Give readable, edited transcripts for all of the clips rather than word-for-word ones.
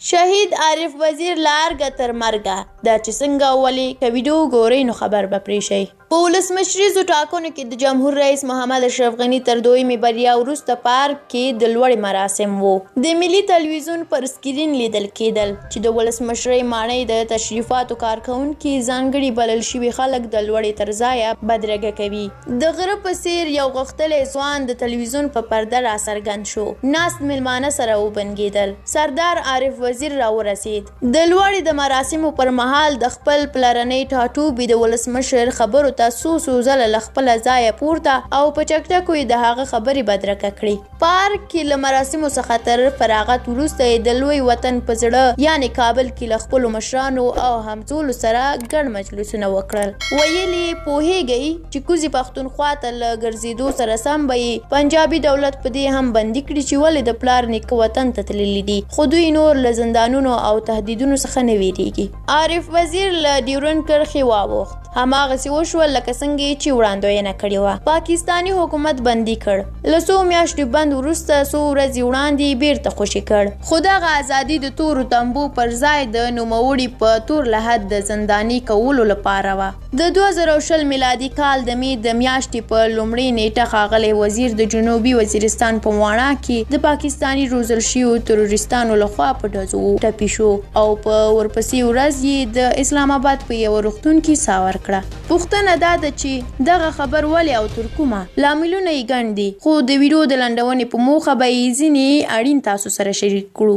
شهید عارف وزیر له ارګه تر مرګه دا چې څنګه ولې که ویډیو ګورئ نو خبر به پرې شئ. په ولسمشریزو ټاکنو کې د جمهور رئیس محمد اشرف غني تر دویمې بریا وروسته پارک کې د لوړې مراسم وو. د ملي تلویزیون پر سکرین لیدل کېدل چې د ولسمشرۍ ماڼۍ د تشریفاتو کارکوونکي ځانګړي بلل شوي خلک د لوړې تر ځایه بدرګه کوي. د غره په څېر یو غښتلی ځوان د تلویزیون په پرده راڅرګند شو. ناست مېلمانه سره وبنګېدل. سردار عارف وزیر راورسېد. د لوړې د مراسمو پر مهال د خپل پلرنۍ ټاټوبي د ولسمشر خبرو ته څو ځله له خپله ځایه پورته او په چکچکو یې د هغه خبرې بدرګه کړې. پارک کې له مراسمو څخه تر فراغت وروسته یې د لوی وطن په زړه یعنې کابل کې له خپلو مشرانو او همزولو سره ګڼ مجلسونه وکړل. ویل یې پوهېږئ چې کوزې پښتونخوا ته له ګرځېدو سره سم به یې پنجابي دولت په دې هم بندي کړي چې ولې د پلار نیکه وطن ته تللي دي خو دوی نور له زندانونو او تهدیدونو څخه نه ویریږي. عارف وزیر له ډیورنډ کرښې واوښت. هماغسې وشول لکه څنګه چې وړاندوینه کړې وه. پاکستاني حکومت بندي کړ. له څو میاشتو بند وروسته څو ورځې وړاندې بیرته خوشي کړ. خو دغه ازادي د تورو تنبو پر ځای د نوموړي په تور لحد د زنداني کولو لپاره وه. د 2020 میلادي کال د مې د میاشتې په لومړۍ نیټه ښاغلی وزیر د جنوبي وزیرستان په واڼه کې د پاکستاني روزل شویو تروریستانو لخوا په ډزو ټپي شو او په ورپسې ورځ یې د اسلام آباد په یوه روغتون کې ساه ورکړه. پوښتنه دا ده چې دغه خبر ولې او تر کومه؟ لاملونه یې ګڼ دي خو د ویډیو د لنډونې په موخه به یې ځینې اړین تاسو سره شریک کړو.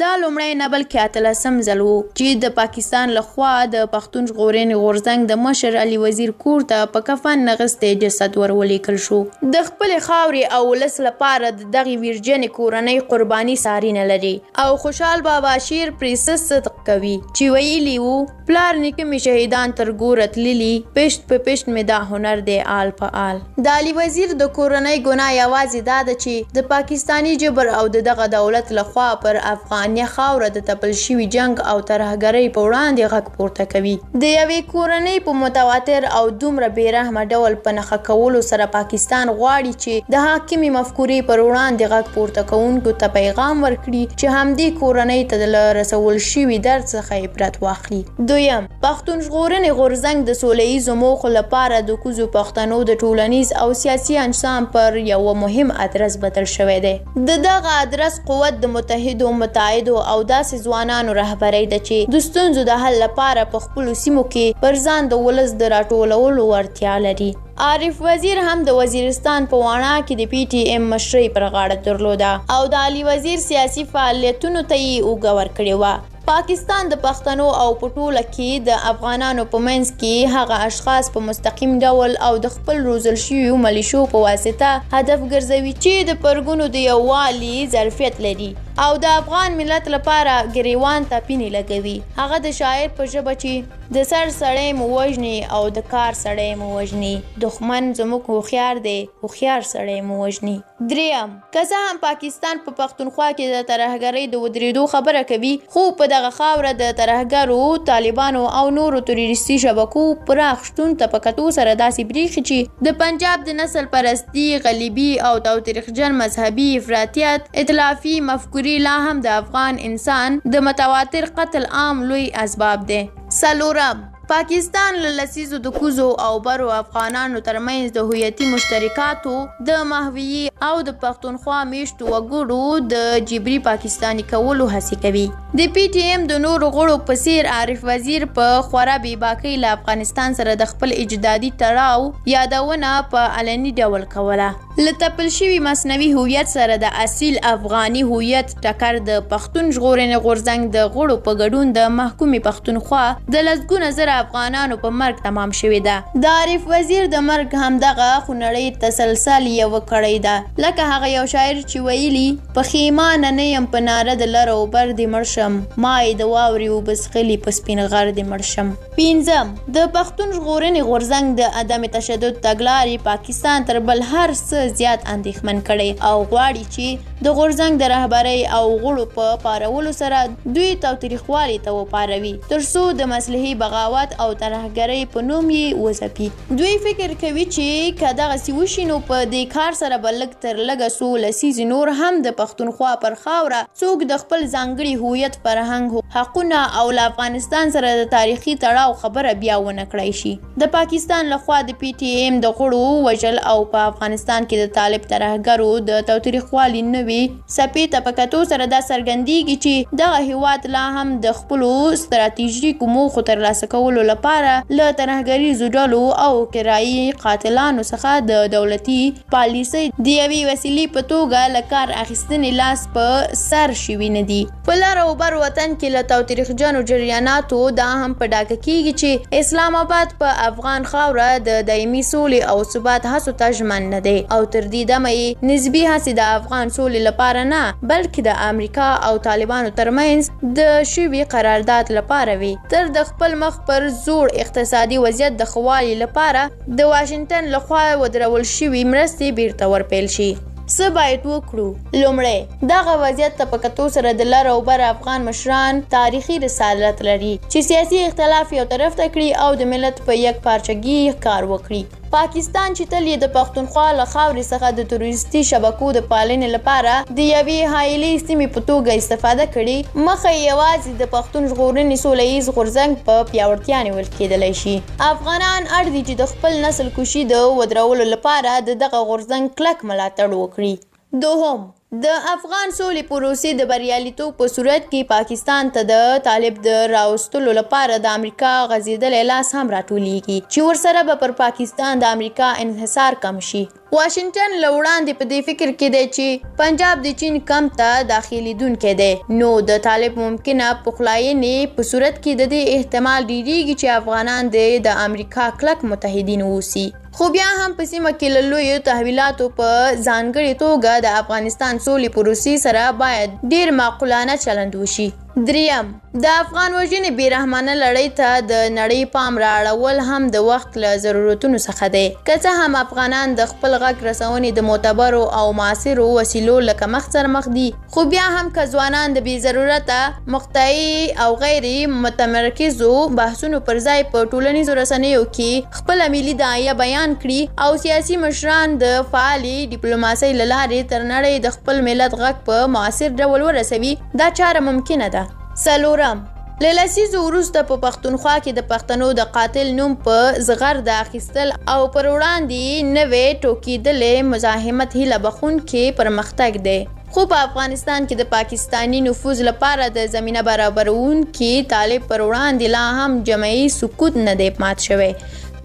دا لومړی نه بلکې 18م ځل و چې د پاکستان لخوا د پښتون ژغورنې غورځنګ د مشر علي وزیر کور ته په کفن نغښتی جسد ورولېږل شو. د خپلې خاورې او ولس لپاره د دغې ویرجنې کورنۍ قرباني ساری نه لري او خوشحال بابا شیر پرې صدق کوي چې ویلي وو پلار نیکه مې شهیدان تر ګوره تللي پشت په پشت مې دا هنر دی آل په آل. د علي وزیر د کورنۍ ګناه یوازې دا ده چې د پاکستاني جبر او د دغه دولت لخوا پر افغانیه خاوره د تپل شوي جنګ او ترهګرۍ په وړاندې غږ پورته کوي. د یوې کورنۍ په متواتر او دومره بېرحمه ډول په نښه کولو سره پاکستان غواړي چې د حاکمې مفکورې پر وړاندې غږ پورته کوونکو ته پیغام ورکړي چې همدې کورنۍ ته له رسول شوي درد څخه عبرت واخلي. دویم، پښتون ژغورنې غورځنګ د سوله ییزو موخو لپاره د کوزو پښتنو د ټولنیز او سیاسي انسان پر یوه مهم ادرس بدل شوی دی. د دغه ادرس قوت د متحدو متعهدو او داسې ځوانانو رهبرۍ ده چې د ستونزو د حل لپاره په خپلو سیمو کې پر ځان د ولس د راټولولو وړتیا لري. عارف وزیر هم د وزیرستان په واڼه کې د PTM مشرۍ پر غاړه درلوده او د علي وزیر سیاسي فعالیتونو ته یې اوږه ورکړې وه. پاکستان د پښتنو او په ټوله کې د افغانانو په منځ کې هغه اشخاص په مستقیم ډول او د خپل روزل شویو ملیشو په واسطه هدف ګرځوي چې د پرګونو د یووالي ظرفیت لري او د افغان ملت لپاره ګریوان ته پینې لګوي. هغه د شاعر په ژبه چې د سر سړی مو وژني او د کار سړی مو وژني، دښمن زموږ هوښیار دی، هوښیار سړی مو وژني. دریم، که څه هم پاکستان په پښتونخوا کې د ترهګرۍ د ودرېدو خبره کوي خو په دغه خاوره د ترهګرو، طالبانو او نورو تروریستي شبکو پراخ شتون ته په کتو سره داسې بریښي چې د پنجاب د نسل پرستي، غلیبي او تاوتریخجن مذهبي افراطیت، ائتلافي مفکورې لا هم د افغان انسان د متواتر قتل عام لوی اسباب دی. څلورم، پاکستان له لسیزو د کوزو او برو افغانانو ترمنځ د هویتي مشترکاتو د محویې او د پښتونخوا میشتو وګړو د جبري پاکستاني کولو هڅې کوي. د PTM د نورو غړو په څیر عارف وزیر په خورا بې باکۍ له افغانستان سره د خپل اجدادي تړاو یادونه په علني ډول کوله. له تپل شوي مصنوعي هویت سره د اصیل افغاني هویت ټکر د پښتون ژغورنې غورځنګ د غړو په ګډون د محکومې پښتونخوا د لسګونه زره افغانانو په مرګ تمام شوې ده. د عارف وزیر د مرګ همدغه خونړۍ تسلسل یوه کړۍ ده. لکه هغه یو شاعر چې ویلي پښیمانه نه یم په ناره د لر او بر دې مړ شم، ما یې د واورې اوبه څښلي په سپین غر دې مړ شم. پنځم، د پښتون ژغورنې غورځنګ د عدم تشدد تګلارې پاکستان تر بل هر څه زیات اندېښمن کړی او غواړي چې د غورځنګ د رهبرۍ او غړو په پارولو سره دوی تاوتریخوالي ته وپاروي تر څو د مصلحي بغاوت هیواد او ترهګرۍ په نوم یې وځپي. دوی فکر کوي چې که دغسې وشي نو په دې کار سره به لږ تر لږه څو لسیزې نور هم د پښتونخوا پر خاوره څوک د خپل ځانګړي هویت فرهنګ حقونه او له افغانستان سره د تاریخي تړاو خبره بیا ونه کړی شي. د پاکستان لخوا د پی ټی ایم د غړو وژل او په افغانستان کې د طالب ترهګرو د تاوتریخوالي نوي څپې ته په کتو سره دا څرګندېږي چې دغه هیواد لا هم د خپلو ستراتیژیکو موخو ترلاسه کولو لپاره له ترهګریزو ډلو او کرایي قاتلانو څخه د دولتي پالیسۍ د یوې وسیلې په توګه له کار اخیستنې لاس په سر شوي نه دي. په لر او بر وطن کې له تاوتریخجنو جریاناتو دا هم په ډاګه کېږي چې اسلام آباد په افغان خاوره د دایمي سولې او ثبات هڅو ته ژمن نه دی او تر دې دمه یې نسبي هڅې د افغان سولې لپاره نه بلکې د امریکا او طالبانو ترمنځ د شوي قرارداد لپاره وي. تر د خپل مخ پر زوړ اقتصادي وضعیت د ښه والي لپاره د واشنګټن لخوا ودرول شوي مرستې بیرته ورپیل شي. څه باید وکړو؟ لومړی دغه وضعیت ته په کتو سره د لر او بر افغان مشران تاریخي رسالت لري چې سیاسي اختلاف یو طرف ته کړي او د ملت په یک پارچګي کار وکړي. پاکستان چې تل یې د پښتونخوا له خاورې څخه د تروریستي شبکو د پالنې لپاره د یوې حایلې سیمې په توګه استفاده کړي، مخه یې یوازې د پښتون ژغورنې سوله ییز غورځنګ په پیاوړتیا نیول کېدلی شي. افغانان اړ دي چې د خپل نسل کشي د ودرولو لپاره د دغه غورځنګ کلک ملاتړ وکړي. دوهم، د افغان سولې پروسې د بریالیتوب په صورت کې پاکستان ته د طالب د راوستلو لپاره د امریکا غځېدلی لاس هم راټولیږي چې ورسره به پر پاکستان د امریکا انحصار کم شي. واشنګټن له وړاندې په دې فکر کې دی چې پنجاب د چین کمپ ته داخلېدونکی دی، نو د طالب ممکنه پخلاینې په صورت کې د دې احتمال ډېرېږي چې افغانان د امریکا کلک متحدین اوسي. خو بیا هم په سیمه کې له لویو تحویلاتو په ځانګړې توګه د افغانستان سولې پروسې سره باید ډېر معقولانه چلند وشي. دریم، د افغان وژنې بېرحمانه لړۍ ته د نړۍ پام رااړول هم د وخت له ضرورتونو څخه دی. که څه هم افغانان د خپل غږ رسونې د معتبرو او معاصرو وسیلو له کمښت سره مخ دي، خو بیا هم که ځوانان د بې ضرورته مقطعي او غیر متمرکزو بحثونو پر ځای په ټولنیزو رسنیو کې خپله ملي داعیه بیان کړي او سیاسي مشران د فعالې ډیپلوماسۍ له لارې تر نړۍ د خپل ملت غږ په معاصر ډول ورسوي، دا چاره ممکنه ده. څلورم، له لسیزو وروسته په پښتونخوا کې د پښتنو د قاتل نوم په زغرد اخیستل او پر وړاندې نوې ټوکېدلې مزاحمت هیله بخښونکی پرمختګ دی. خو په افغانستان کې د پاکستاني نفوذ لپاره د زمینه برابرونکي طالب پر وړاندې لا هم جمعي سکوت نه دی مات شوی.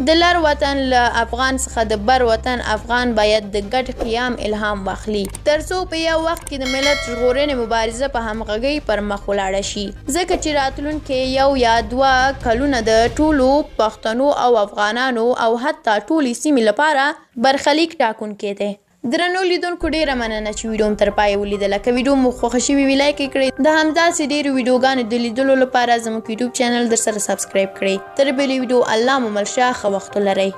د لر وطن له افغان څخه د بر وطن افغان باید د ګډ قیام الهام واخلي، ترڅو په یو وخت کې د ملت ژغورنې مبارزه په همغږۍ پر مخ ولاړه شي، ځکه چې راتلونکي 1 یا 2 کلونه د ټولو پښتنو او افغانانو او حتی ټولې سیمې لپاره برخلیک ټاکونکی دی. درنو لیدونکو ډیره مننه چې ویډیو تر پای ولیدله. که ویډیو مو خوښه شوې وي لایک یې کړئ. د همداسې ډیرو ویډیوګانو د لیدلو لپاره زموږ یوټیوب چینل درسره سبسکرایب کړئ. تر بلې ویډیو الله مو مل شه. ښه وخت ولرئ.